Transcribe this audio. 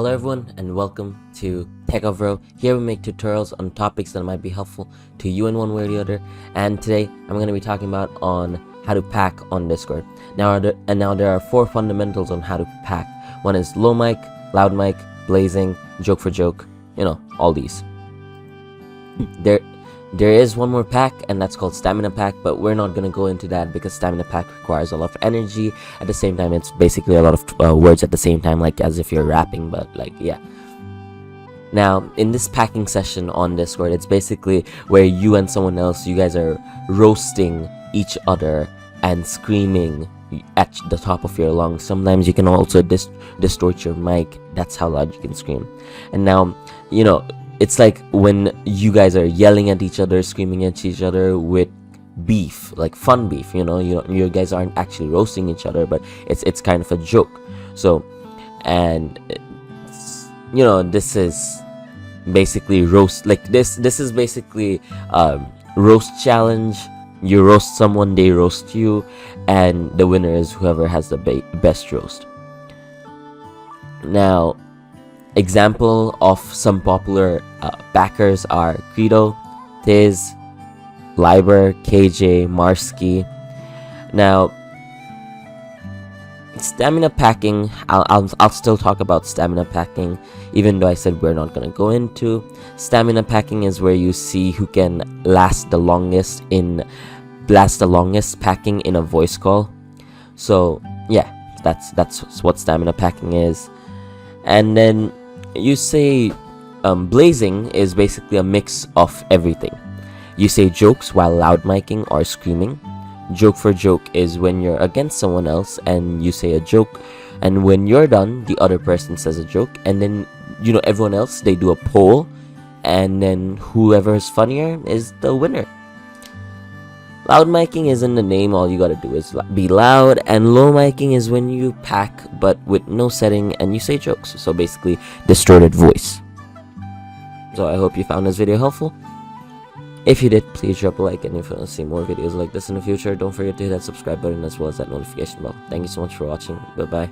Hello everyone and welcome to Techavro. Here we make tutorials on topics that might be helpful to you in one way or the other. And today I'm going to be talking about on how to pack on Discord. Now there are four fundamentals on how to pack. One is low mic, loud mic, blazing, joke for joke, all these. There is one more pack, and that's called stamina pack, but we're not going to go into that because stamina pack requires a lot of energy. At the same time, it's basically a lot of words at the same time, like as if you're rapping, but yeah. Now, in this packing session on Discord, it's basically where you and someone else, you guys are roasting each other and screaming at the top of your lungs. Sometimes you can also distort your mic. That's how loud you can scream. And now, it's like when you guys are yelling at each other, screaming at each other with beef, like fun beef. You guys aren't actually roasting each other, but it's kind of a joke. So, and this is basically roast. Like this is basically roast challenge. You roast someone, they roast you, and the winner is whoever has the best roast. Now, example of some popular backers are Credo, Tiz, Liber, KJ, Marsky. Now, stamina packing, I'll still talk about stamina packing, even though I said we're not gonna go into. Stamina packing is where you see who can last the longest packing in a voice call. So yeah, that's what stamina packing is. And then you say blazing is basically a mix of everything. You say jokes while loud micing or screaming. Joke for joke is when you're against someone else and you say a joke, and when you're done, the other person says a joke, and then everyone else, they do a poll, and then whoever is funnier is the winner. Loud micing is in the name. All you gotta do is be loud. And low micing is when you pack but with no setting and you say jokes, so basically distorted voice. So I hope you found this video helpful. If you did, please drop a like, and if you want to see more videos like this in the future, don't forget to hit that subscribe button as well as that notification bell. Thank you so much for watching. Bye bye.